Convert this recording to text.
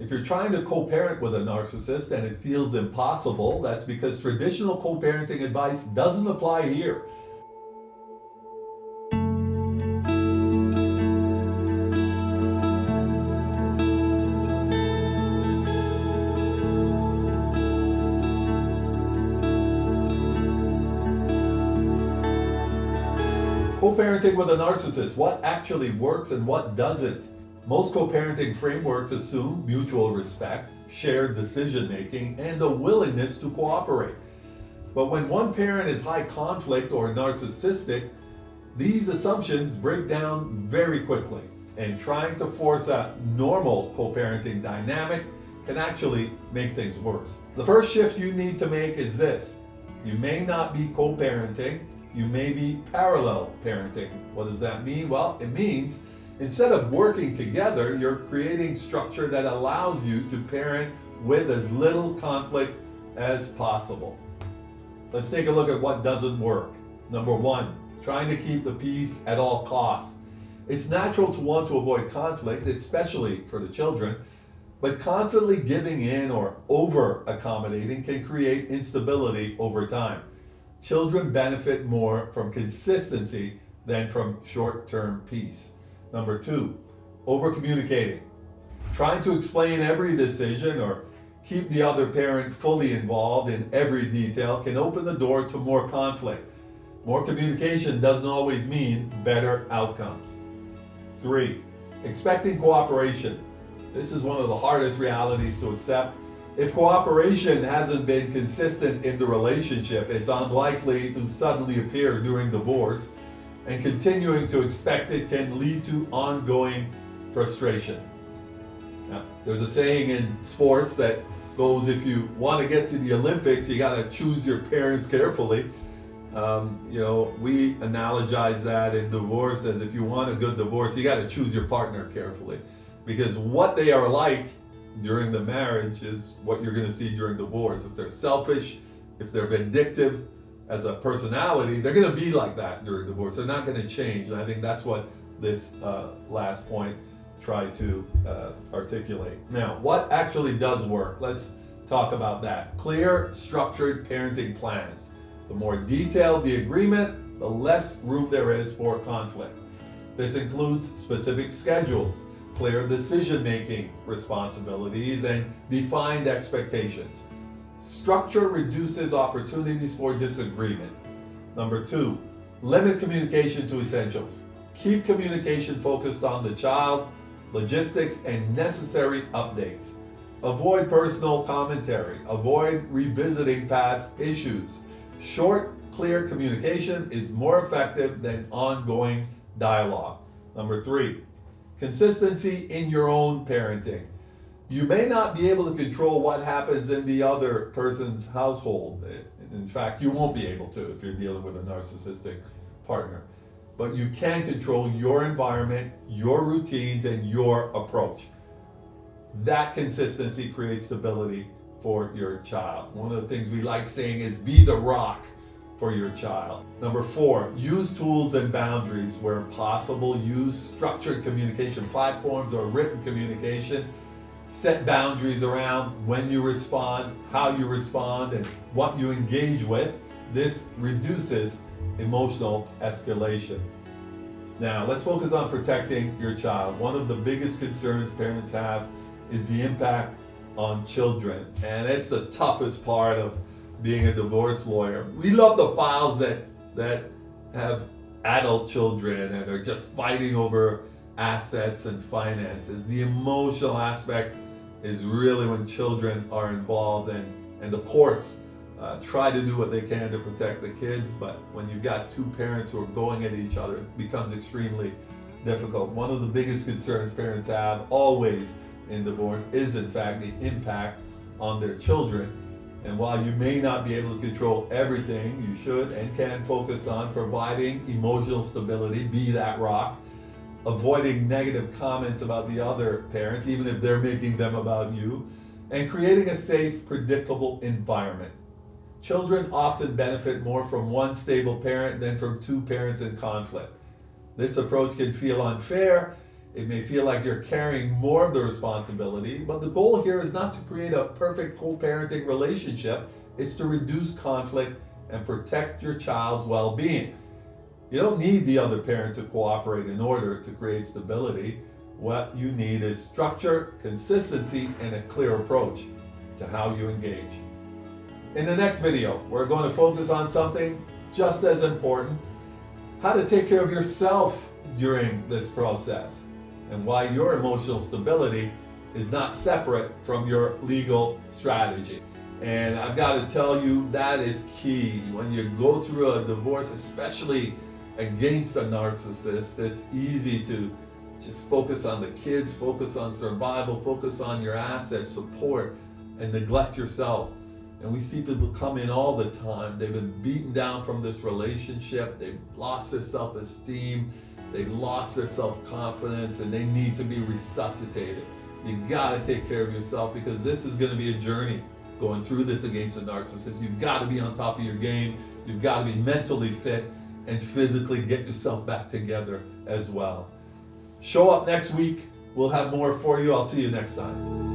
If you're trying to co-parent with a narcissist and it feels impossible, that's because traditional co-parenting advice doesn't apply here. Co-parenting with a narcissist, what actually works and what doesn't? Most co-parenting frameworks assume mutual respect, shared decision-making, and a willingness to cooperate. But when one parent is high conflict or narcissistic, these assumptions break down very quickly, and trying to force a normal co-parenting dynamic can actually make things worse. The first shift you need to make is this: you may not be co-parenting, you may be parallel parenting. What does that mean? Well, it means instead of working together, you're creating structure that allows you to parent with as little conflict as possible. Let's take a look at what doesn't work. Number one, trying to keep the peace at all costs. It's natural to want to avoid conflict, especially for the children, but constantly giving in or over accommodating can create instability over time. Children benefit more from consistency than from short-term peace. Number two, over-communicating. Trying to explain every decision or keep the other parent fully involved in every detail can open the door to more conflict. More communication doesn't always mean better outcomes. Three, expecting cooperation. This is one of the hardest realities to accept. If cooperation hasn't been consistent in the relationship, it's unlikely to suddenly appear during divorce, and continuing to expect it can lead to ongoing frustration. Now, there's a saying in sports that goes, if you want to get to the Olympics, you got to choose your parents carefully. We analogize that in divorce as if you want a good divorce, you got to choose your partner carefully, because what they are like during the marriage is what you're going to see during divorce. If they're selfish, if they're vindictive as a personality, they're going to be like that during divorce. They're not going to change. And I think that's what this last point tried to articulate. Now, what actually does work? Let's talk about that. Clear, structured parenting plans. The more detailed the agreement, the less room there is for conflict. This includes specific schedules, clear decision-making responsibilities, and defined expectations. Structure reduces opportunities for disagreement. Number two, limit communication to essentials. Keep communication focused on the child, logistics, and necessary updates. Avoid personal commentary. Avoid revisiting past issues. Short, clear communication is more effective than ongoing dialogue. Number three, consistency in your own parenting. You may not be able to control what happens in the other person's household. In fact, you won't be able to if you're dealing with a narcissistic partner. But you can control your environment, your routines, and your approach. That consistency creates stability for your child. One of the things we like saying is be the rock for your child. Number four, use tools and boundaries where possible. Use structured communication platforms or written communication. Set boundaries around when you respond, how you respond, and what you engage with. This reduces emotional escalation. Now, let's focus on protecting your child. One of the biggest concerns parents have is the impact on children, and it's the toughest part of being a divorce lawyer. We love the files that have adult children and are just fighting over assets and finances. The emotional aspect is really when children are involved, and the courts try to do what they can to protect the kids, but when you've got two parents who are going at each other, it becomes extremely difficult. One of the biggest concerns parents have always in divorce is in fact the impact on their children. And while you may not be able to control everything, you should and can focus on providing emotional stability, be that rock, avoiding negative comments about the other parents, even if they're making them about you, and creating a safe, predictable environment. Children often benefit more from one stable parent than from two parents in conflict. This approach can feel unfair It may feel like you're carrying more of the responsibility, but the goal here is not to create a perfect co-parenting relationship. It's to reduce conflict and protect your child's well-being. You don't need the other parent to cooperate in order to create stability. What you need is structure, consistency, and a clear approach to how you engage. In the next video, we're going to focus on something just as important: how to take care of yourself during this process, and why your emotional stability is not separate from your legal strategy. And I've got to tell you, that is key. When you go through a divorce, especially against a narcissist, it's easy to just focus on the kids, focus on survival, focus on your assets, support, and neglect yourself. And we see people come in all the time. They've been beaten down from this relationship. They've lost their self-esteem. They've lost their self-confidence, and they need to be resuscitated. You gotta take care of yourself, because this is gonna be a journey going through this against a narcissist. You've gotta be on top of your game. You've gotta be mentally fit and physically get yourself back together as well. Show up next week. We'll have more for you. I'll see you next time.